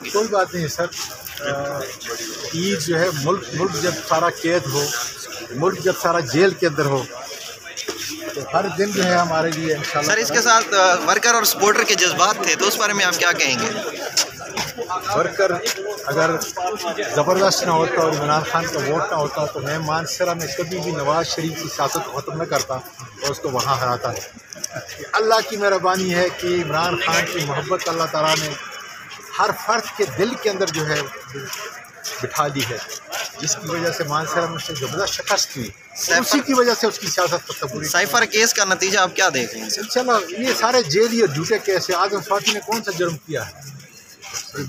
की? कोई बात नहीं सर, ईद जो है मुल्क जब सारा कैद हो, मुल्क जब सारा जेल के अंदर हो, तो हर दिन जो है हमारे लिए इंशाल्लाह। सर इसके साथ वर्कर और सपोर्टर के जज्बात थे, तो उस बारे में आप क्या कहेंगे? वर्कर अगर ज़बरदस्त ना होता और इमरान खान का वोट ना होता तो मैं मानसरा में कभी भी नवाज़ शरीफ की सियासत को ख़त्म न करता और उसको वहाँ हराता है। अल्लाह की मेहरबानी है कि इमरान खान की मोहब्बत अल्लाह ताला ने हर फर्द के दिल के अंदर जो है बिठा दी है, जिसकी वजह से मानसरा में ज़बरदस्त शिकस्त हुई, उसी की वजह से उसकी सियासत को कबूल। साइफर केस का नतीजा आप क्या देख रहे हैं? चलो ये सारे जेली और झूठे केस है। आजम स्वाति ने कौन सा जुर्म किया है?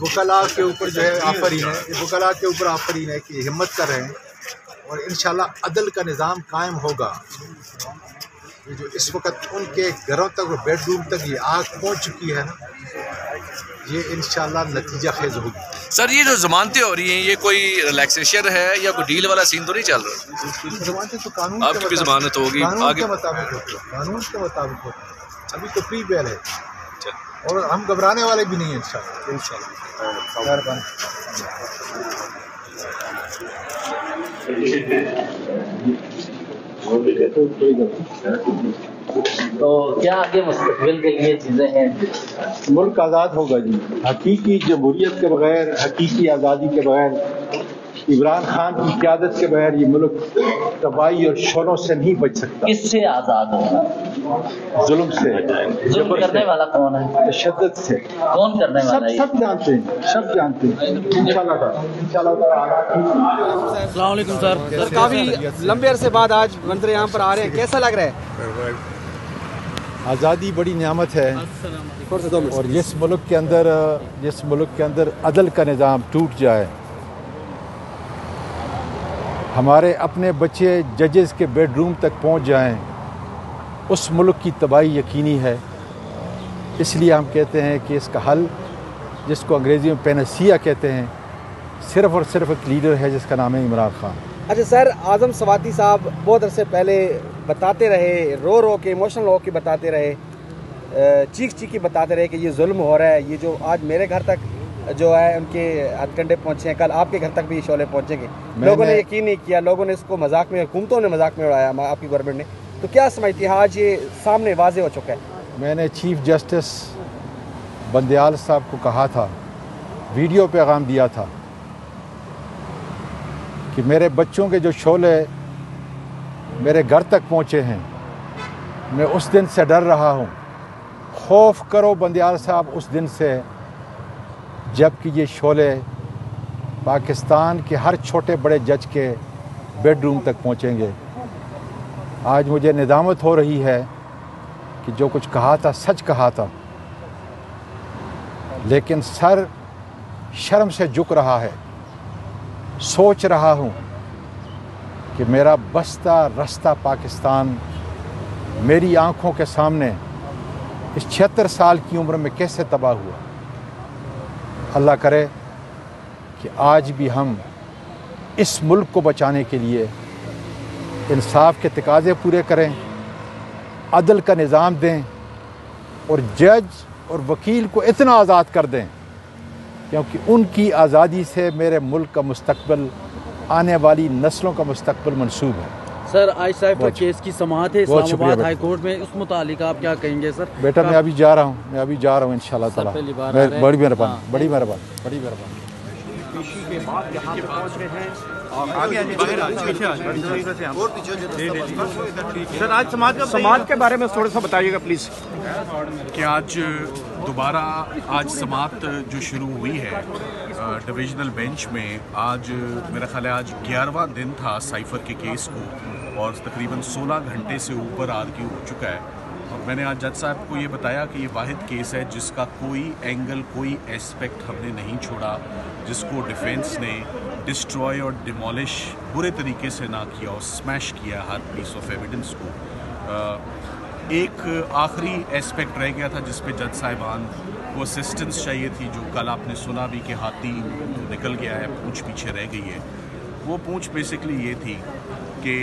वकला के ऊपर जो है आफरीन है, ये वकला के ऊपर आफरीन है कि हिम्मत कर रहे हैं और इंशाल्लाह अदल का निज़ाम कायम होगा। ये जो इस वक्त उनके घरों तक और बेडरूम तक ये आग पहुंच चुकी है ना, ये इंशाल्लाह नतीजा खेज होगी। सर ये जो जमानतें हो रही हैं, ये कोई रिलैक्सेशन है या कोई डील वाला सीन तो नहीं चल रहा? जमानतें तो कानून आपकी भी जमानत होगी आगे के मुताबिक होती है, कानून के मुताबिक होती है। अभी तो प्री बेल है और हम घबराने वाले भी नहीं हैं इंशाल्लाह। तो क्या आगे मुस्तकबिल के लिए चीज़ें हैं? मुल्क आज़ाद होगा जी। हकीकी जमहूरियत के बगैर, हकीकी आज़ादी के बगैर, इमरान खान की क़यादत के बगैर ये मुल्क तबाही और शोरों से नहीं बच सकता। किससे आज़ाद होगा? जुल्म से, जुल्म करने वाला कौन है? तशद्दुद से। कौन करने वाला है? सब जानते हैं, सब जानते हैं। इंशाल्लाह अस्सलाम वालेकुम सर, काफ़ी लंबे अरसे बाद आज मंजर यहाँ पर आ रहे हैं, कैसा लग रहा है? आज़ादी बड़ी नियामत है और जिस मुल्क के अंदर अदल का निज़ाम टूट जाए, हमारे अपने बच्चे जजेस के बेडरूम तक पहुंच जाएं, उस मुल्क की तबाही यकीनी है। इसलिए हम कहते हैं कि इसका हल, जिसको अंग्रेज़ी में पैनासिया कहते हैं, सिर्फ़ और सिर्फ एक लीडर है जिसका नाम है इमरान खान। अच्छा सर, आज़म स्वाति साहब बहुत अरसे पहले बताते रहे, रो के इमोशनल हो के बताते रहे, चीख के बताते रहे कि ये जुल्म हो रहा है। ये जो आज मेरे घर तक जो है उनके हथकंडे पहुँचे हैं, कल आपके घर तक भी शोले पहुँचेंगे। लोगों ने यकीन नहीं किया, लोगों ने इसको मजाक में, हुकूमतों ने मजाक में उड़ाया, आपकी गवर्नमेंट ने। तो क्या समझती है आज ये सामने वाज़े हो चुका है? मैंने चीफ जस्टिस बंदयाल साहब को कहा था, वीडियो पैगाम दिया था कि मेरे बच्चों के जो शोले मेरे घर तक पहुँचे हैं, मैं उस दिन से डर रहा हूँ। खौफ करो बंदयाल साहब उस दिन से जबकि ये शोले पाकिस्तान के हर छोटे बड़े जज के बेडरूम तक पहुँचेंगे। आज मुझे निदामत हो रही है कि जो कुछ कहा था सच कहा था, लेकिन सर शर्म से झुक रहा है। सोच रहा हूँ कि मेरा बसता रास्ता पाकिस्तान मेरी आंखों के सामने इस 76 साल की उम्र में कैसे तबाह हुआ। अल्लाह करे कि आज भी हम इस मुल्क को बचाने के लिए इंसाफ के तकाज़े पूरे करें, अदल का निज़ाम दें और जज और वकील को इतना आज़ाद कर दें, क्योंकि उनकी आज़ादी से मेरे मुल्क का मुस्तकबिल, आने वाली नस्लों का मुस्तकबिल मंसूब है। सर आज साइफर केस की समाअत है इस्लामाबाद हाई कोर्ट में, उस मुतालिक आप क्या कहेंगे सर? बेटा मैं अभी जा रहा हूँ इंशाल्लाह ताला। बड़ी मेहरबानी, बड़ी मेहरबानी, बड़ी मेहरबानी। के बाद यहाँ पे पहुँच रहे हैं सर, आज समाज के बारे में थोड़ा सा बताइएगा प्लीज़। कि आज दोबारा आज समाअत जो शुरू हुई है डिविजनल बेंच में, आज मेरा ख्याल है आज 11वां दिन था साइफर के केस को और तकरीबन 16 घंटे से ऊपर आर्ग्यू हो चुका है। और मैंने आज जज साहब को ये बताया कि ये वाहिद केस है जिसका कोई एंगल, कोई एस्पेक्ट हमने नहीं छोड़ा, जिसको डिफेंस ने डिस्ट्रॉय और डिमोलिश बुरे तरीके से ना किया और स्मैश किया हर पीस ऑफ एविडेंस को। एक आखिरी एस्पेक्ट रह गया था जिस पे जज साहिबान को असिस्टेंस चाहिए थी, जो कल आपने सुना भी कि हाथी तो निकल गया है, पूंछ पीछे रह गई है। वो पूंछ बेसिकली ये थी कि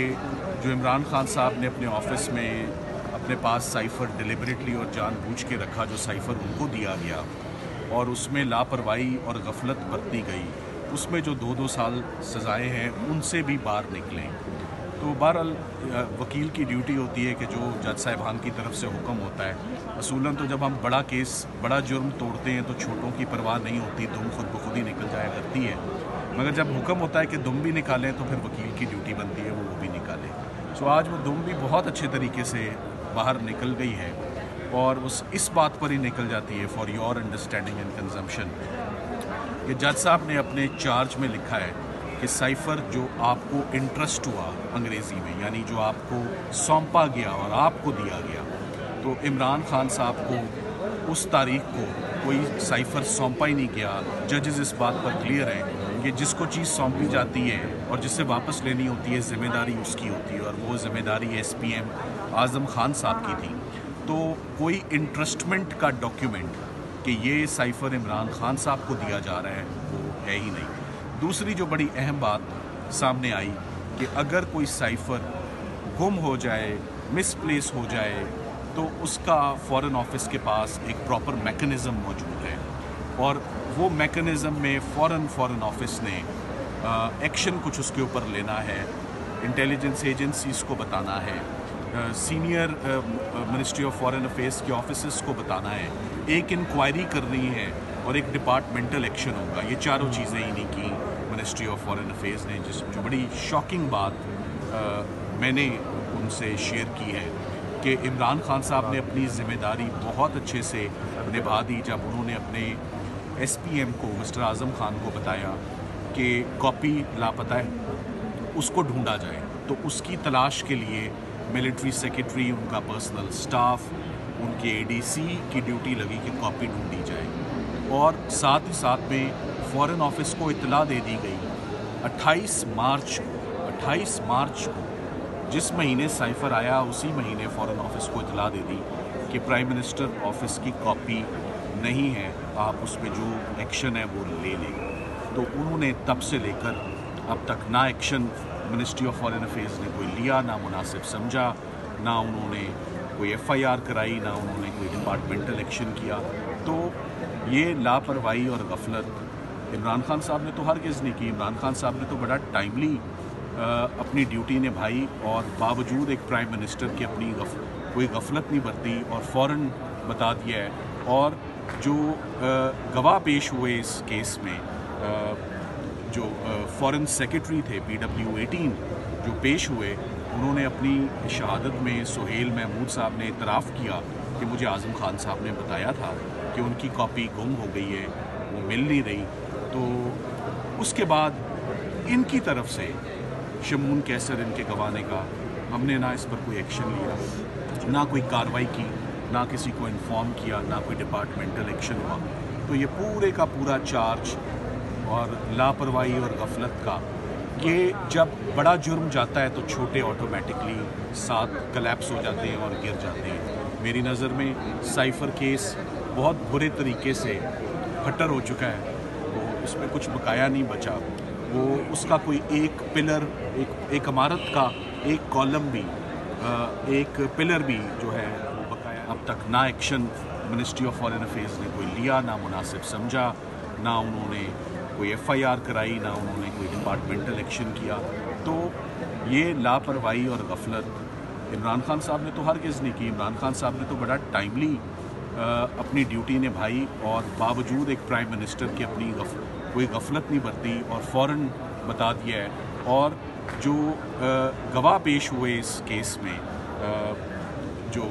जो इमरान खान साहब ने अपने ऑफिस में अपने पास साइफर डिलिबरेटली और जानबूझ के रखा, जो साइफर उनको दिया गया, اور اس میں لاپرواہی اور غفلت برتی گئی، اس میں جو 2 سال سزائیں ہیں ان سے بھی باہر نکلیں۔ تو بہرحال وکیل کی ڈیوٹی ہوتی ہے کہ جو جج صاحبان کی طرف سے حکم ہوتا ہے، اصولاً تو جب ہم بڑا کیس بڑا جرم توڑتے ہیں تو چھوٹوں کی پرواہ نہیں ہوتی، دم خود بخود ہی نکل جایا کرتی ہے، مگر جب حکم ہوتا ہے کہ دم بھی نکالیں تو پھر وکیل کی ڈیوٹی بنتی ہے وہ بھی نکالے۔ سو آج وہ دم بھی بہت اچھے طریقے سے باہر نکل گئی ہے، اور اس بات پر ہی نکل جاتی ہے for your understanding and consumption کہ جج صاحب نے اپنے چارج میں لکھا ہے کہ سائفر جو آپ کو انٹرسٹ ہوا انگریزی میں، یعنی جو آپ کو سونپا گیا اور آپ کو دیا گیا، تو عمران خان صاحب کو اس تاریخ کو کوئی سائفر سونپا ہی نہیں گیا۔ ججز اس بات پر کلیئر ہیں کہ جس کو چیز سونپی جاتی ہے اور جس سے واپس لینی ہوتی ہے ذمہ داری اس کی ہوتی ہے، اور وہ ذمہ داری S P M Azam Khan صاحب کی تھی۔ تو کوئی انٹرسٹمنٹ کا ڈاکیومنٹ کہ یہ سائفر عمران خان صاحب کو دیا جا رہا ہے وہ ہے ہی نہیں۔ دوسری جو بڑی اہم بات سامنے آئی کہ اگر کوئی سائفر گم ہو جائے، مس پلیس ہو جائے، تو اس کا فارن آفس کے پاس ایک پراپر میکنزم موجود ہے، اور وہ میکنزم میں فارن آفس نے ایکشن کچھ اس کے اوپر لینا ہے، انٹیلیجنس ایجنسیز کو بتانا ہے، senior ministry of foreign affairs کے آفیسز کو بتانا ہے، ایک انکوائری کرنی ہے، اور ایک ڈپارٹمنٹل ایکشن ہوگا۔ یہ چاروں چیزیں ہی نہیں کی منسٹری آف فارن افیئرس نے، جو بڑی شاکنگ بات میں نے ان سے شیئر کی ہے کہ عمران خان صاحب نے اپنی ذمہ داری بہت اچھے سے نبھا دی جب انہوں نے اپنے ایس پی ایم کو مسٹر اعظم خان کو بتایا کہ کاپی لاپتہ ہے، اس کو ڈھونڈا جائے۔ تو اس کی تلاش کے لیے ملٹری سیکرٹری، ان کا پرسنل سٹاف، ان کے اے ڈی سی کی ڈیوٹی لگی کہ کاپی ڈھونڈی جائے، اور ساتھ ہی ساتھ میں فارن آفس کو اطلاع دے دی گئی 28 مارچ کو جس مہینے سائفر آیا اسی مہینے فارن آفس کو اطلاع دے دی کہ پرائم منسٹر آفس کی کاپی نہیں ہے، آپ اس پہ جو ایکشن ہے وہ لے لیں۔ تو انہوں نے تب سے لے کر اب تک نہ action ministry of foreign affairs نے کوئی لیا، نہ مناسب سمجھا، نہ انہوں نے کوئی ایف آئی آر کرائی، نہ انہوں نے کوئی ڈپارٹمنٹل ایکشن کیا۔ تو یہ لاپرواہی اور غفلت عمران خان صاحب نے تو ہرگز نہیں کی۔ عمران خان صاحب نے تو بڑا ٹائملی اپنی ڈیوٹی نبھائی، اور باوجود ایک پرائم منسٹر کی اپنی کوئی غفلت نہیں برتی اور فوراً بتا دیا ہے۔ اور جو گواہ پیش ہوئے اس کیس میں، جو فارن سیکرٹری تھے PW18 جو پیش ہوئے، انہوں نے اپنی شہادت میں سہیل محمود صاحب نے اعتراف کیا کہ مجھے اعظم خان صاحب نے بتایا تھا کہ ان کی کاپی گم ہو گئی ہے، وہ مل نہیں رہی۔ تو اس کے بعد ان کی طرف سے شمون کیسر ان کے گوانے کا، ہم نے نہ اس پر کوئی ایکشن لیا، نہ کوئی کارروائی کی، نہ کسی کو انفارم کیا، نہ کوئی ڈپارٹمنٹل ایکشن ہوا۔ تو یہ پورے کا پورا چارج اور لاپرواہی اور غفلت کا، کہ جب بڑا جرم جاتا ہے تو چھوٹے آٹومیٹکلی ساتھ کلیپس ہو جاتے ہیں اور گر جاتے ہیں۔ میری نظر میں سائفر کیس بہت برے طریقے سے پھٹر ہو چکا ہے، وہ اس میں کچھ بقایا نہیں بچا۔ وہ اس کا کوئی ایک پلر، ایک عمارت کا ایک کالم بھی، ایک پلر بھی جو ہے وہ بقایا اب تک نہ action ministry of foreign affairs نے کوئی لیا، نہ مناسب سمجھا، نہ انہوں نے کوئی ایف آئی آر کرائی، نہ انہوں نے کوئی ڈپارٹمنٹل ایکشن کیا۔ تو یہ لاپرواہی اور غفلت عمران خان صاحب نے تو ہرگز نہیں کی۔ عمران خان صاحب نے تو بڑا ٹائملی اپنی ڈیوٹی نبھائی، اور باوجود ایک پرائم منسٹر کی اپنی کوئی غفلت نہیں برتی اور فوراً بتا دیا ہے۔ اور جو گواہ پیش ہوئے اس کیس میں، جو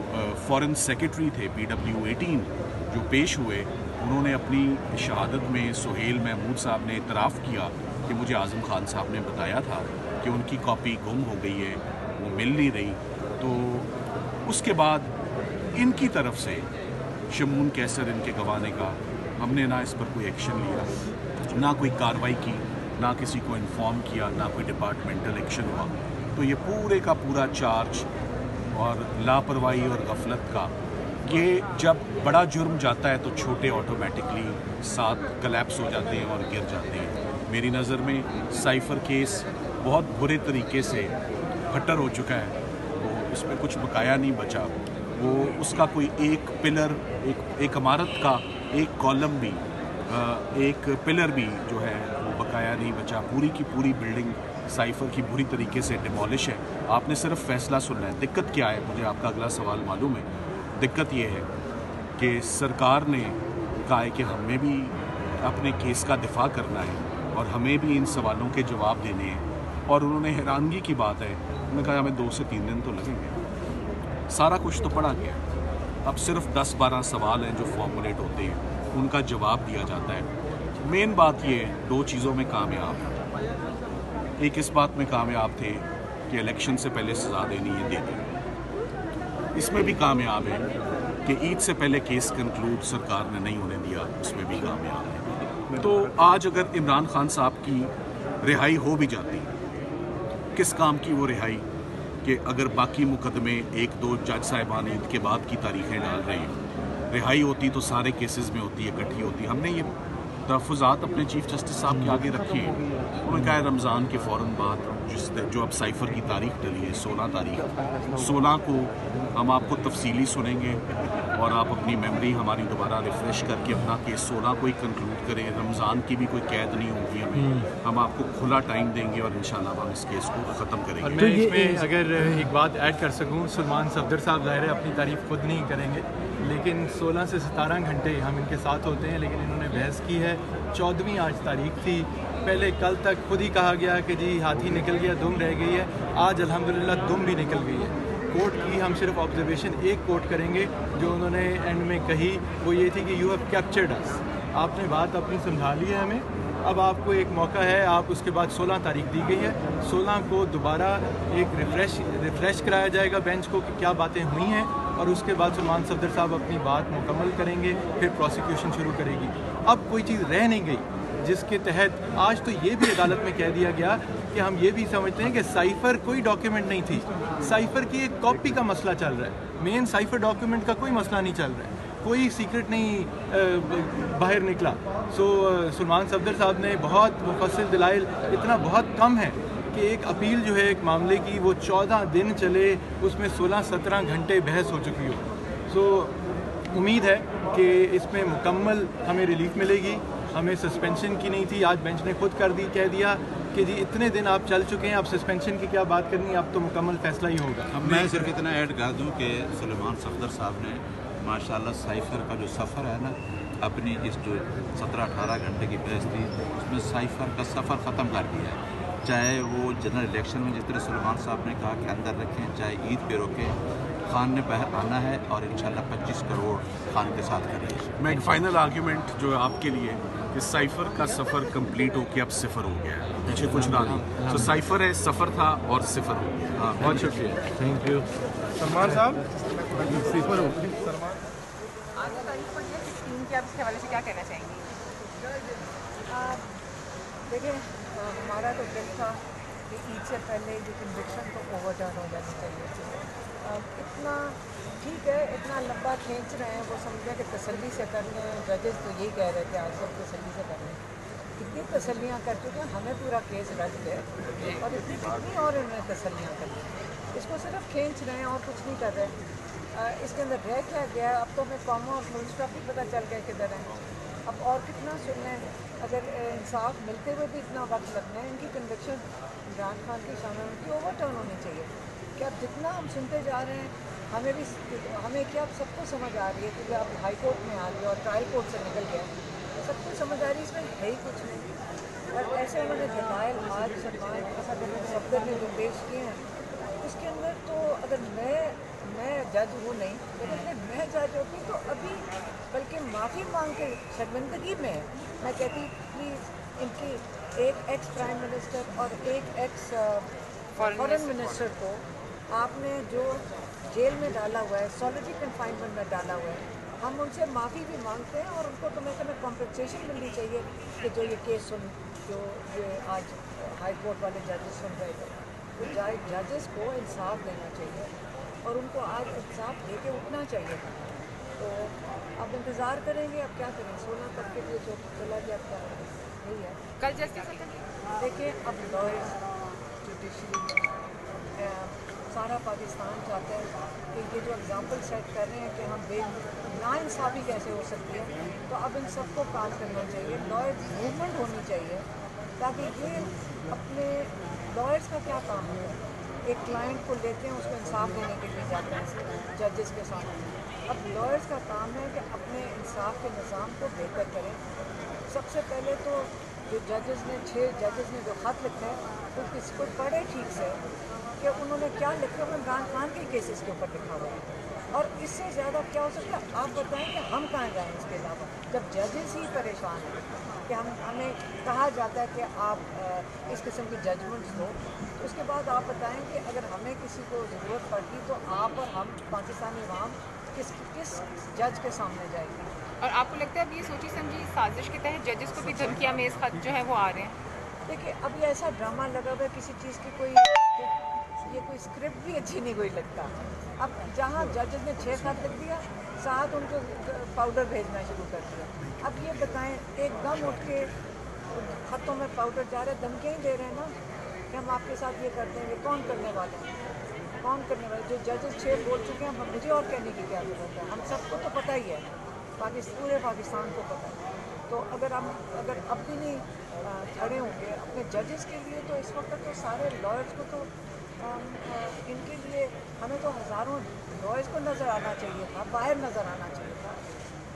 فارن سیکرٹری تھے PW18 جو پیش ہوئے، انہوں نے اپنی شہادت میں سہیل محمود صاحب نے اعتراف کیا کہ مجھے اعظم خان صاحب نے بتایا تھا کہ ان کی کاپی گم ہو گئی ہے، وہ مل نہیں رہی۔ تو اس کے بعد ان کی طرف سے شمون کیسر ان کے گوانے کا، ہم نے نہ اس پر کوئی ایکشن لیا، نہ کوئی کارروائی کی، نہ کسی کو انفارم کیا، نہ کوئی ڈپارٹمنٹل ایکشن ہوا۔ تو یہ پورے کا پورا چارج اور لاپرواہی اور غفلت کا، کہ جب بڑا جرم جاتا ہے تو چھوٹے آٹومیٹکلی ساتھ کلیپس ہو جاتے ہیں اور گر جاتے ہیں۔ میری نظر میں سائفر کیس بہت برے طریقے سے پھٹر ہو چکا ہے، وہ اس میں کچھ بقایا نہیں بچا۔ وہ اس کا کوئی ایک پلر، ایک عمارت کا एक कॉलम भी, एक पिलर भी जो है वो बकाया नहीं बचा। पूरी की पूरी बिल्डिंग साइफर की बुरी तरीके से डिमोलिश है। आपने सिर्फ फैसला सुनना है। दिक्कत क्या है, मुझे आपका अगला सवाल मालूम है। दिक्कत ये है कि सरकार ने कहा है कि हमें भी अपने केस का दिफा करना है और हमें भी इन सवालों के जवाब देने हैं। और उन्होंने, हैरानगी की बात है, उन्होंने कहा हमें 2 से 3 दिन तो लगेंगे। सारा कुछ तो पढ़ा गया, अब सिर्फ 10-12 सवाल हैं जो फॉर्मुलेट होते हैं, उनका जवाब दिया जाता है। मेन बात ये है, 2 चीज़ों में कामयाब है। एक इस बात में कामयाब थे कि इलेक्शन से पहले सज़ा देनी है, दे दी। इसमें भी कामयाब है कि ईद से पहले केस कंक्लूड सरकार ने नहीं होने दिया, उसमें भी कामयाब है। तो आज अगर इमरान खान साहब की रिहाई हो भी जाती, किस काम की वो रिहाई कि अगर बाकी मुकदमे 1-2 जज साहिबान ईद के बाद की तारीखें डाल रहे हैं, रिहाई होती तो सारे केसेस में होती, इकट्ठी होती। हमने ये तहफ़्फ़ुज़ात अपने चीफ जस्टिस साहब के आगे रखे हैं। उन्होंने कहा है रमज़ान के फ़ौरन बाद जो अब साइफ़र की तारीख डली है 16 तारीख, 16 को हम आपको तफसीली सुनेंगे और आप अपनी मेमोरी हमारी दोबारा रिफ़्रेश करके अपना केस 16 को ही कंक्लूड करें। रमज़ान की भी कोई कैद नहीं होगी हमें, हम आपको खुला टाइम देंगे और इंशाल्लाह हम इस केस को ख़त्म करेंगे। और मैं इसमें अगर एक बात ऐड कर सकूं, सलमान सफदर साहब ज़ाहिर है अपनी तारीफ़ खुद नहीं करेंगे, लेकिन 16 से 17 घंटे हम इनके साथ होते हैं, लेकिन इन्होंने बहस की है। 14वीं आज तारीख थी, पहले कल तक खुद ही कहा गया कि जी हाथी निकल गया, दुम रह गई है। आज अल्हम्दुलिल्लाह दुम भी निकल गई है। कोर्ट की हम सिर्फ ऑब्जर्वेशन एक कोर्ट करेंगे जो उन्होंने एंड में कही, वो ये थी कि यू हैव कैप्चर्ड अस, आपने बात अपनी समझा ली है हमें, अब आपको एक मौका है। आप उसके बाद 16 तारीख दी गई है, 16 को दोबारा एक रिफ़्रेश कराया जाएगा बेंच को कि क्या बातें हुई हैं, और उसके बाद सलमान सफदर साहब अपनी बात मुकम्मल करेंगे, फिर प्रोसिक्यूशन शुरू करेगी। अब कोई चीज़ रह नहीं गई जिसके तहत आज तो ये भी अदालत में कह दिया गया कि हम ये भी समझते हैं कि साइफ़र कोई डॉक्यूमेंट नहीं थी, साइफ़र की एक कॉपी का मसला चल रहा है, मेन साइफ़र डॉक्यूमेंट का कोई मसला नहीं चल रहा है, कोई सीक्रेट नहीं बाहर निकला। सलमान सफदर साहब ने बहुत मुफस्सिल दलाइल, इतना बहुत कम है कि एक अपील जो है एक मामले की वो 14 दिन चले, उसमें 16-17 घंटे बहस हो चुकी हो। उम्मीद है कि इसमें मुकम्मल हमें रिलीफ मिलेगी। हमें सस्पेंशन की नहीं थी, आज बेंच ने खुद कह दिया कि जी इतने दिन आप चल चुके हैं, आप सस्पेंशन की क्या बात करनी है, अब तो मुकम्मल फैसला ही होगा। मैं सिर्फ इतना ऐड कर दूं कि सलमान सफदर साहब ने माशाल्लाह साइफ़र का जो सफ़र है ना, अपनी इस जो 17-18 घंटे की बहस थी, उसमें साइफ़र का सफ़र ख़त्म कर दिया है। चाहे वो जनरल इलेक्शन में जिस तरह सलमान साहब ने कहा कि अंदर रखें, चाहे ईद पे रोकें, खान ने बाहर आना है और इंशाल्लाह 25 करोड़ खान के साथ करेंगे। मैं एक फ़ाइनल आर्ग्यूमेंट जो है आपके लिए कि साइफ़र का सफ़र कंप्लीट होकर अब सिफर हो गया है, पीछे कुछ ना नहीं। तो साइफ़र है, सफ़र था और सिफर हो गया। हाँ, बहुत शुक्रिया, थैंक यू। सलमान साहब सिफर हो आज तारीख पर है 16 के, आप इसके हवाले से क्या कहना चाहेंगे? देखिए, हमारा तो दिल था कि ईद से पहले जो कन्विक्शन को ओवरटर्न हो जाना चाहिए। इतना ठीक है, इतना लंबा खींच रहे हैं, वो समझ गया कि तसल्ली से कर लें। जजेस तो यही कह रहे थे आज सब तसल्ली से कर लें। कितनी तसल्लियाँ कर चुके हैं, हमें पूरा केस रद्द है और इतनी कितनी और इन्होंने तसल्लियाँ कर ली। इसको सिर्फ खींच रहे हैं और कुछ नहीं कर रहे। इसके अंदर रह क्या गया, अब तो हमें कॉमा और फुल स्टॉप भी पता चल गया किधर है। अब और कितना सुनना है, अगर इंसाफ मिलते हुए भी इतना वक्त लगना है। इनकी कन्विक्शन इमरान खान की शामिल उनकी ओवरटर्न होनी चाहिए। कि अब जितना हम सुनते जा रहे हैं, हमें क्या अब सबको समझ आ रही है कि अब हाई कोर्ट में आ गया और ट्रायल कोर्ट से निकल गया, सबको समझ आ रही है इसमें है ही कुछ नहीं। और ऐसे उन्होंने दलाइल आज सलमान सफदर ने जो पेश किए हैं, उसके अंदर तो अगर मैं जज हूँ नहीं, लेकिन अगर मैं जज होती तो अभी बल्कि माफ़ी मांग के शर्मिंदगी में मैं कहती प्लीज़ इनकी एक एक्स प्राइम मिनिस्टर और एक एक्स फॉरेन मिनिस्टर को आपने जो जेल में डाला हुआ है, सॉलिटरी कन्फाइनमेंट में डाला हुआ है, हम उनसे माफ़ी भी मांगते हैं और उनको कम से कम कॉम्पनसेशन मिलनी चाहिए कि जो ये केस जो ये आज हाई कोर्ट वाले जजेस सुन रहे थे, तो जजेस को इंसाफ देना चाहिए और उनको आज इंसाफ दे के उठना चाहिए था। तो अब इंतज़ार करेंगे, अब क्या करें, 16 तक के लिए जो चला गया क्या यही है। कल जस्टिस देखिए, अब लॉयर्स जुडिशरी सारा पाकिस्तान चाहता है कि ये जो एग्ज़ाम्पल सेट कर रहे हैं कि हम नाइंसाफ़ी कैसे हो सकती है, तो अब इन सबको काम करना चाहिए, लॉयर्स मूवमेंट होनी चाहिए, ताकि ये अपने लॉयर्स का क्या काम है, एक क्लाइंट को लेते हैं उसको इंसाफ देने के लिए जाते हैं जजेस के सामने। अब लॉयर्स का काम है कि अपने इंसाफ के निज़ाम को बेहतर करें। सबसे पहले तो जो जजेस ने 6 जजेस ने जो ख़त लिखा है तो किसको पढ़े ठीक से कि उन्होंने क्या लिखा है, इमरान खान के केसेस के ऊपर लिखा हुआ है, और इससे ज़्यादा क्या हो सकता है। आप बताएं कि हम कहाँ जाएँ इसके अलावा, जब जजेस ही परेशान हैं कि हमें कहा जाता है कि आप इस किस्म की जजमेंट्स दो, तो उसके बाद आप बताएं कि अगर हमें किसी को ज़रूरत पड़ती तो आप और हम पाकिस्तानी अवाम किस जज के सामने जाएगी। और आपको लगता है अब ये सोची समझी साजिश के तहत जजेस को भी धमकियाँ में इस खत जो है वो आ रहे हैं? देखिए, अब ये ऐसा ड्रामा लगा हुआ है किसी चीज़ की, ये कोई स्क्रिप्ट भी अच्छी नहीं कोई लगता। अब जहाँ जजेस ने 6 खत लिख दिया, 7 उनको पाउडर भेजना शुरू कर दिया। अब ये बताएं, एकदम उठ के खतों में पाउडर जा रहे, धमकियाँ ही दे रहे हैं ना कि हम आपके साथ ये कर देंगे। कौन करने वाले हैं, कौन करने वाले? जो जजेस 6 बोल चुके हैं, मुझे और कहने की क्या ज़रूरत है, हम सबको तो पता ही है, पूरे पाकिस्तान को पता है। तो अगर अब भी नहीं खड़े होंगे अपने जजेस के लिए, तो इस वक्त तो सारे लॉयर्स को तो इनके लिए हमें तो हज़ारों लॉयर्स को नज़र आना चाहिए था, बाहर नज़र आना चाहिए था।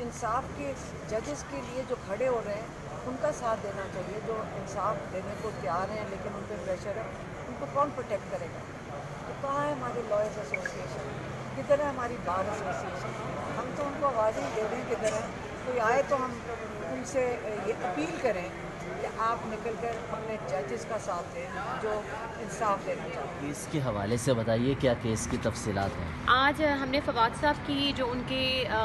इंसाफ के जजेस के लिए जो खड़े हो रहे हैं उनका साथ देना चाहिए, जो इंसाफ देने को तैयार हैं लेकिन उन पर प्रेशर है, उनको कौन प्रोटेक्ट करेगा? तो कहाँ है हमारी लॉयर्स एसोसिएशन, किधर है हमारी बार एसोसिएशन? हम तो उनको आवाज़ ही दे रहे हैं किधर है, कोई आए तो हम उनसे ये अपील करें कि आप निकल कर अपने जजेस का साथ दें जो इंसाफ देना चाहते हैं। केस के हवाले से बताइए, क्या केस की तफसीलात हैं? आज हमने फवाद साहब की जो उनके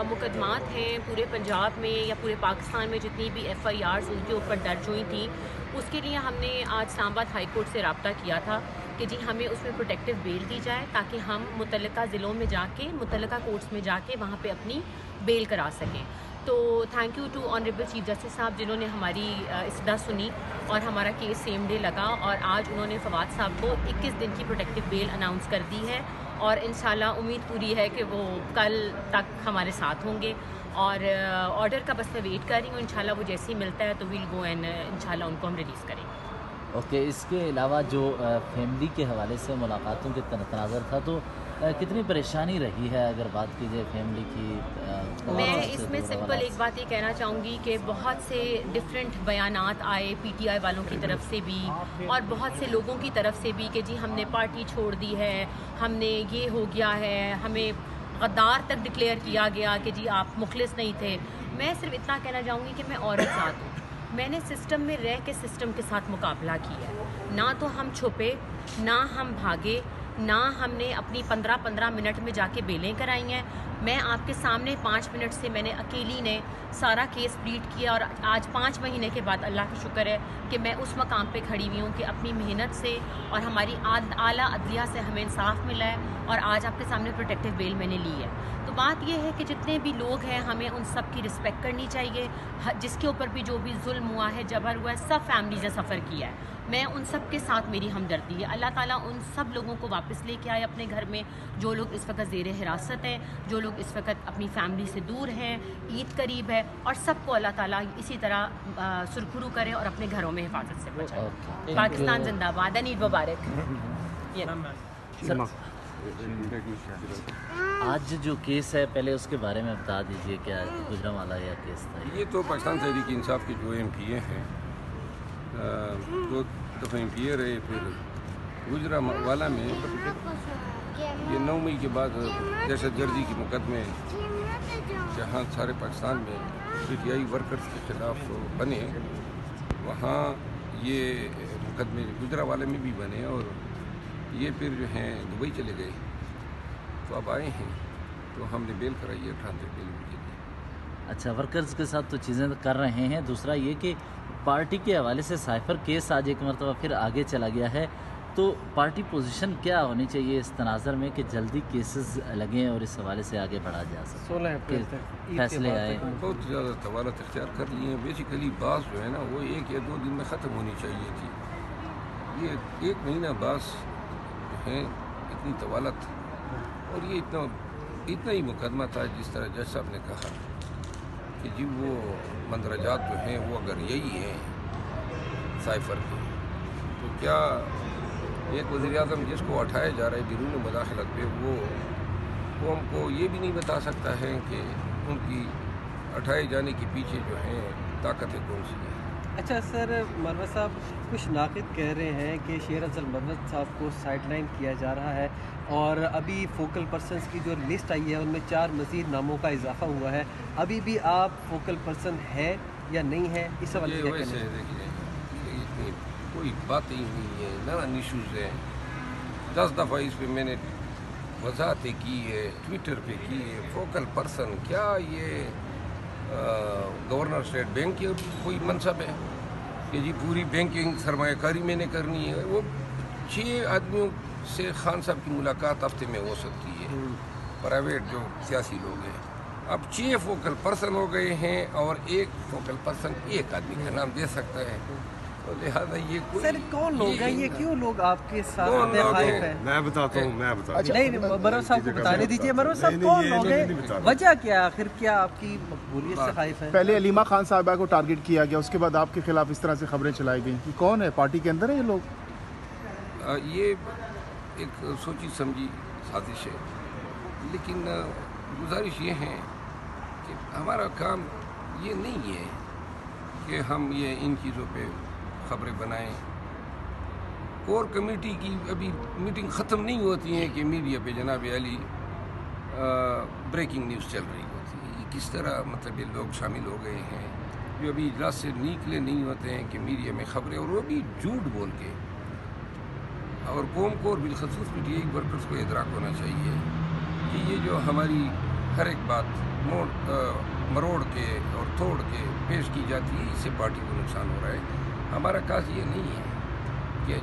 मुकदमात हैं पूरे पंजाब में या पूरे पाकिस्तान में जितनी भी FIRs उनके ऊपर दर्ज हुई थी, उसके लिए हमने आज इस्लामाबाद हाई कोर्ट से रब्ता किया था कि जी हमें उसमें प्रोटेक्टिव बेल दी जाए ताकि हम मुतल्लिका ज़िलों में जाके मुतल्लिका कोर्ट्स में जाके वहाँ पे अपनी बेल करा सकें। तो thank you to honourable chief justice साहब जिन्होंने हमारी इस्तदा सुनी और हमारा केस सेम डे लगा, और आज उन्होंने फवाद साहब को 21 दिन की प्रोटेक्टिव बेल अनाउंस कर दी है, और इंशाल्लाह उम्मीद पूरी है कि वो कल तक हमारे साथ होंगे। और ऑर्डर का बस मैं वेट कर रही हूँ, इंशाल्लाह वो जैसे ही मिलता है तो वील गो एंड इंशाल्लाह उनको हम रिलीज़ करेंगे। ओके, इसके अलावा जो फैमिली के हवाले से मुलाकातों के तनाज़र था, तो कितनी परेशानी रही है अगर बात की जाए फैमिली की? मैं इसमें सिंपल एक बात ये कहना चाहूँगी कि बहुत से डिफरेंट बयानात आए PTI वालों की तरफ से भी और बहुत से लोगों की तरफ से भी कि जी हमने पार्टी छोड़ दी है, हमने ये हो गया है, हमें गद्दार तक डिक्लेयर किया गया कि जी आप मुखलिस नहीं थे। मैं सिर्फ इतना कहना चाहूँगी कि मैं औरत ज़ात हूँ, मैंने सिस्टम में रह के सिस्टम के साथ मुकाबला किया है। ना तो हम छुपे, ना हम भागे, ना हमने अपनी 15-15 मिनट में जाके बेलें कराई हैं। मैं आपके सामने 5 मिनट से मैंने अकेली ने सारा केस प्लीट किया, और आज 5 महीने के बाद अल्लाह का शुक्र है कि मैं उस मकाम पे खड़ी हुई हूँ कि अपनी मेहनत से और हमारी आला अदलिया से हमें इंसाफ मिला है, और आज आपके सामने प्रोटेक्टिव बेल मैंने ली है। तो बात यह है कि जितने भी लोग हैं हमें उन सब की रिस्पेक्ट करनी चाहिए, जिसके ऊपर भी जो भी जुल्म हुआ है, जबर हुआ है, सब फैमिलीज़ ने सफ़र किया है, मैं उन सब के साथ मेरी हमदर्दी है। अल्लाह ताला उन सब लोगों को वापस लेके आए अपने घर में, जो लोग इस वक्त ज़ेर हिरासत हैं, जो लोग इस वक्त अपनी फैमिली से दूर हैं, ईद करीब है, और सबको अल्लाह ताला इसी तरह सुरखुरू करे और अपने घरों में हिफाजत से बचाए। पाकिस्तान जिंदाबाद, ईद मुबारक। आज जो केस है पहले उसके बारे में बता दीजिए, क्या गुजरांवाला या केस था? ये तो पाकिस्तान तहरीक इंसाफ के जो MPA हैं, 2 दफ़ा MPA रहे, फिर गुजरांवाला में ये 9 मई के बाद दहशतगर्दी के मुकदमे जहाँ सारे पाकिस्तान में PTI वर्कर्स के ख़िलाफ़ बने, वहाँ ये मुकदमे गुजरांवाला में भी बने, और ये फिर जो हैं दुबई चले गए, तो अब आए हैं, तो हमने बेल कराई है ट्रांजिट बेल के लिए। अच्छा, वर्कर्स के साथ तो चीज़ें कर रहे हैं। दूसरा ये कि पार्टी के हवाले से साइफर केस आज एक मरतबा फिर आगे चला गया है, तो पार्टी पोजीशन क्या होनी चाहिए इस तनाज़र में कि जल्दी केसेस लगें और इस हवाले से आगे बढ़ा जा सके? 16 अप्रैल तक फैसले आए, बहुत ज़्यादा तवालत इख्तियार कर लिए हैं। बेसिकली बास जो है ना, वो 1 या 2 दिन में ख़त्म होनी चाहिए थी। ये 1 महीना बास जो है اتنی طوالت اور یہ اتنا ہی مقدمہ تھا جس طرح جج صاحب نے کہا کہ جی وہ مندرجات جو ہیں وہ اگر یہی ہیں سائفر کے تو کیا ایک وزیر اعظم جس کو اٹھایا جا رہا ہے بیرون مداخلت پہ وہ قوم کو یہ بھی نہیں بتا سکتا ہے کہ ان کی اٹھائے جانے کے پیچھے جو ہیں طاقتیں کون سی ہیں؟ اچھا سر، مروت صاحب کچھ ناقد کہہ رہے ہیں کہ شیر افضل مروت صاحب کو سائڈ لائن کیا جا رہا ہے اور ابھی فوکل پرسنز کی جو لسٹ آئی ہے ان میں 4 مزید ناموں کا اضافہ ہوا ہے. ابھی بھی آپ فوکل پرسن ہے یا نہیں ہے؟ اس حوالے سے ویسے دیکھیے کوئی بات ہی نہیں ہے، نان ایشوز ہیں. 10 دفعہ اس پہ میں نے وضاحتیں کی ہے، ٹویٹر پہ کی ہے. فوکل پرسن کیا یہ گورنر اسٹیٹ بینک کی کوئی منصب ہے کہ جی پوری بینکنگ سرمایہ کاری میں نے کرنی ہے؟ وہ 6 آدمیوں سے خان صاحب کی ملاقات ہفتے میں ہو سکتی ہے، پرائیویٹ جو سیاسی لوگ ہیں. اب 6 فوکل پرسن ہو گئے ہیں اور ایک فوکل پرسن ایک آدمی کا نام دے سکتا ہے. تو لہٰذا یہ کوئی سر کون لوگ ہیں، یہ کیوں لوگ آپ کے ساتھ خائف ہیں؟ میں بتاتا ہوں نہیں مروت صاحب کو بتانے دیجیے. مروت صاحب کون لوگ ہیں، وجہ کیا، آخر کیا آپ کی مقبولیت سے خائف ہے؟ پہلے علیمہ خان صاحبہ کو ٹارگٹ کیا گیا، اس کے بعد آپ کے خلاف اس طرح سے خبریں چلائی گئیں. یہ کون ہے، پارٹی کے اندر ہے یہ لوگ؟ یہ ایک سوچی سمجھی سازش ہے، لیکن گزارش یہ ہے کہ ہمارا کام یہ نہیں ہے کہ ہم یہ ان چیزوں پہ خبریں بنائیں. کور کمیٹی کی ابھی میٹنگ ختم نہیں ہوتی ہے کہ میڈیا پہ جناب علی بریکنگ نیوز چل رہی ہوتی ہے. یہ کس طرح مطلب یہ لوگ شامل ہو گئے ہیں جو ابھی اجلاس سے نکلے نہیں ہوتے ہیں کہ میڈیا میں خبریں، اور وہ بھی جھوٹ بول کے. اور قوم کو اور بالخصوص PTI ورکرز کو ادراک ہونا چاہیے کہ یہ جو ہماری ہر ایک بات مروڑ کے اور توڑ کے پیش کی جاتی ہے، اس سے پارٹی کو نقصان ہو رہا ہے. ہمارا کاس یہ نہیں ہے کہ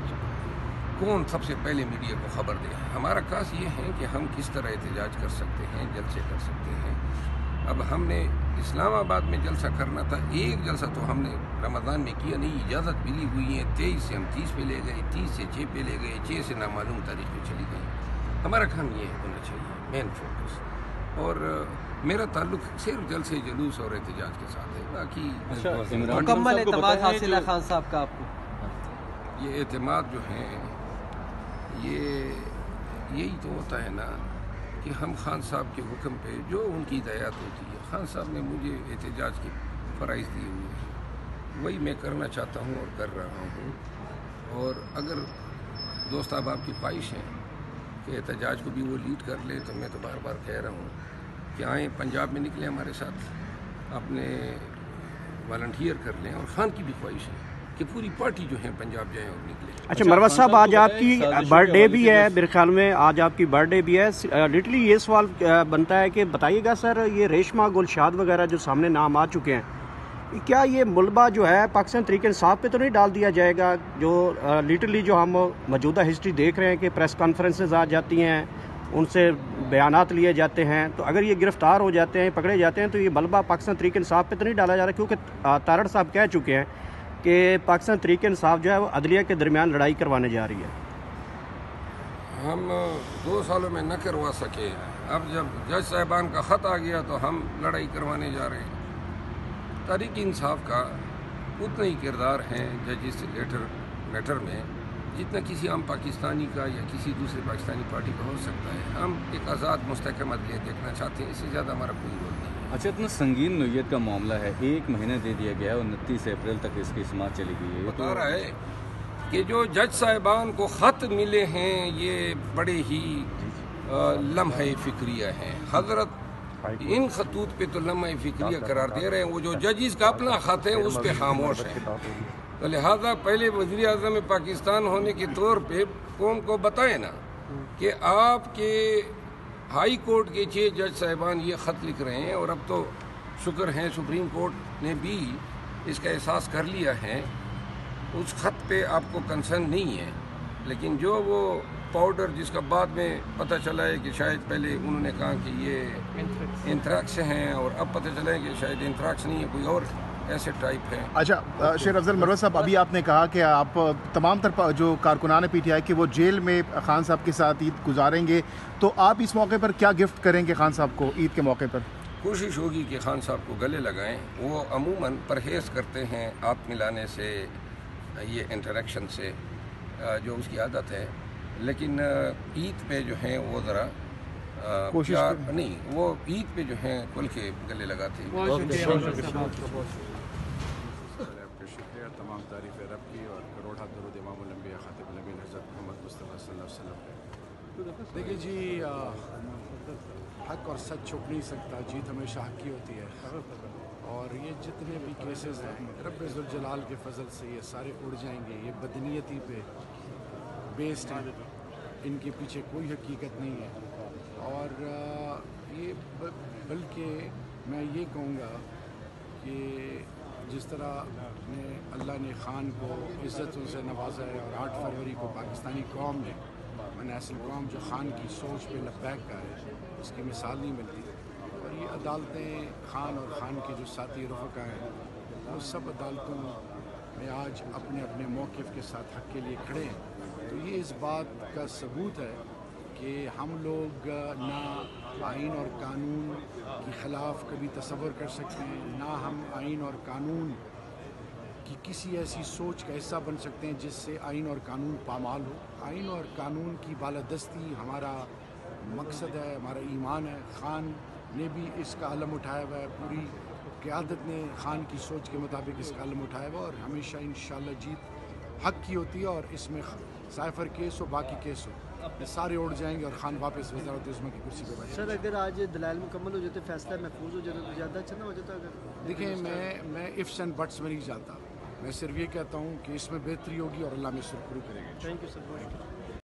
کون سب سے پہلے میڈیا کو خبر دے. ہمارا کاس یہ ہے کہ ہم کس طرح احتجاج کر سکتے ہیں، جلسے کر سکتے ہیں. اب ہم نے اسلام آباد میں جلسہ کرنا تھا، ایک جلسہ تو ہم نے رمضان میں کیا نہیں، اجازت ملی ہوئی ہے. 23 سے ہم 30 پہ لے گئے، 30 سے 6 پہ لے گئے، 6 سے نامعلوم تاریخ پہ چلی گئی. ہمارا کام یہ ہونا چاہیے مین فوکس. اور میرا تعلق صرف جلسے جلوس اور احتجاج کے ساتھ ہے. باقی مکمل اعتماد حاصل ہے خان صاحب کا آپ کو؟ یہ اعتماد جو ہے یہی تو ہوتا ہے نا کہ ہم خان صاحب کے حکم پہ جو ان کی ہدایات ہوتی ہے، خان صاحب نے مجھے احتجاج کے فرائض دیے ہوئے ہیں، وہی میں کرنا چاہتا ہوں اور کر رہا ہوں. اور اگر دوست آپ کی خواہش ہے کہ احتجاج کو بھی وہ لیڈ کر لے تو میں تو بار بار کہہ رہا ہوں کہ آئیں پنجاب میں نکلیں ہمارے ساتھ، اپنے والنٹیئر کر لیں. اور خان کی بھی خواہش ہے کہ پوری پارٹی جو ہے پنجاب جائیں اور نکلیں. اچھا مروت صاحب، آج آپ کی برتھ ڈے بھی ہے، میرے خیال میں آج آپ کی برتھ ڈے بھی ہے. لٹرلی یہ سوال بنتا ہے کہ بتائیے گا سر، یہ ریشمہ گلشاد وغیرہ جو سامنے نام آ چکے ہیں، کیا یہ ملبہ جو ہے پاکستان تحریک انصاف پہ تو نہیں ڈال دیا جائے گا؟ جو لٹرلی جو ہم موجودہ ہسٹری دیکھ رہے ہیں کہ پریس کانفرنسز آ جاتی ہیں، ان سے بیانات لیے جاتے ہیں، تو اگر یہ گرفتار ہو جاتے ہیں، پکڑے جاتے ہیں، تو یہ ملبہ پاکستان تحریک انصاف پہ تو نہیں ڈالا جا رہا؟ کیونکہ تارڑ صاحب کہہ چکے ہیں کہ پاکستان تحریک انصاف جو ہے وہ عدلیہ کے درمیان لڑائی کروانے جا رہی ہے. ہم 2 سالوں میں نہ کروا سکے، اب جب جج صاحبان کا خط آ گیا تو ہم لڑائی کروانے جا رہے ہیں. تحریک انصاف کا اتنا ہی کردار ہے ججز میٹر میں جتنا کسی عام پاکستانی کا یا کسی دوسرے پاکستانی پارٹی کا ہو سکتا ہے. ہم ایک آزاد مستحکم عدلیہ دیکھنا چاہتے ہیں، اس سے زیادہ ہمارا کوئی رول نہیں. اچھا، اتنا سنگین نوعیت کا معاملہ ہے، 1 مہینہ دے دیا گیا ہے، 29 اپریل تک اس کی سماعت چلی گئی ہے. بتا رہا ہے کہ جو جج صاحبان کو خط ملے ہیں یہ بڑے ہی لمحہ فکریہ ہیں. حضرت ان خطوط پہ تو لمحہ فکریہ قرار دے رہے ہیں. وہ جو ججز کا اپنا خط ہے اس پہ خاموش ہے. تو لہٰذا پہلے وزیر اعظم پاکستان ہونے کے طور پہ قوم کو بتائیں نا کہ آپ کے ہائی کورٹ کے 6 جج صاحبان یہ خط لکھ رہے ہیں. اور اب تو شکر ہے سپریم کورٹ نے بھی اس کا احساس کر لیا ہے. اس خط پہ آپ کو کنسرن نہیں ہے، لیکن جو وہ پاؤڈر جس کا بعد میں پتہ چلا ہے کہ شاید پہلے انہوں نے کہا کہ یہ انتھریکس ہیں اور اب پتہ چلا ہے کہ شاید انتھریکس نہیں ہے، کوئی اور ऐसे टाइप हैं। अच्छा शेर अफजल मरवत साहब, अभी आपने कहा कि आप तमाम तर जो कारकुनान PTI के वो जेल में खान साहब के साथ ईद गुजारेंगे, तो आप इस मौके पर क्या गिफ्ट करेंगे खान साहब को ईद के मौके पर? कोशिश होगी कि खान साहब को गले लगाएं। वो अमूमन परहेज़ करते हैं हाथ मिलाने से, ये इंटरेक्शन से, जो उसकी आदत है, लेकिन ईद पे जो है वो ज़रा नहीं, वो ईद पे जो है खुल के गले लगाते हैं। शुक्रिया, तमाम तारीफ़ रब की और करोड़ा दरूद इमामुल अंबिया खातिमुल नबीयीन हज़रत मोहम्मद मुस्तफ़ा सल्लल्लाहु अलैहि वसल्लम। देखिए जी, हक और सच छुप नहीं सकता, जीत हमेशा हक की होती है। और ये जितने भी केसेस हैं रब ज़ुल जलाल के फजल से ये सारे उड़ जाएंगे। ये बदनीयती पे बेस्ड हैं, इनके पीछे कोई हकीकत नहीं है। और ये बल्कि मैं ये कहूँगा कि जिस तरह अल्लाह ने ख़ान को इज़्ज़तों से नवाजा है और 8 फरवरी को पाकिस्तानी कौम ने, नस्ल कौम जो ख़ान की सोच पे लब्बैक का है, उसकी मिसाल नहीं मिलती। और ये अदालतें ख़ान और ख़ान के जो साथी रफ़का हैं, वो सब अदालतों में आज अपने अपने मौक़िफ़ के साथ हक़ के लिए खड़े हैं। तो ये इस बात का सबूत है कि हम लोग ना आइन और कानून के ख़िलाफ़ कभी तसव्वुर कर सकते हैं, ना हम आइन और कानून कि किसी ऐसी सोच का हिस्सा बन सकते हैं जिससे आइन और कानून पामाल हो। आइन और कानून की बालादस्ती हमारा मकसद है, हमारा ईमान है। ख़ान ने भी इसका अलम उठाया हुआ है, पूरी क़यादत ने ख़ान की सोच के मुताबिक इसका अलम उठाया हुआ, और हमेशा इंशाअल्लाह जीत हक़ की होती है। और इसमें साइफर केस हो, बाकी केस हो, सारे उड़ जाएंगे और ख़ान वापस वज़ारत उज़्मा की कुर्सी पर बैठे। सर, अगर आज दलाइल मुकम्मल हो जाते, फैसला महफूज हो जाता तो ज़्यादा अच्छा ना हो जाता? अगर देखिए, मैं इफ्स एंड बट्स में नहीं जाता, मैं सिर्फ ये कहता हूँ कि इसमें बेहतरी होगी और अल्लाह में सुरखरू करेगा। Thank you sir.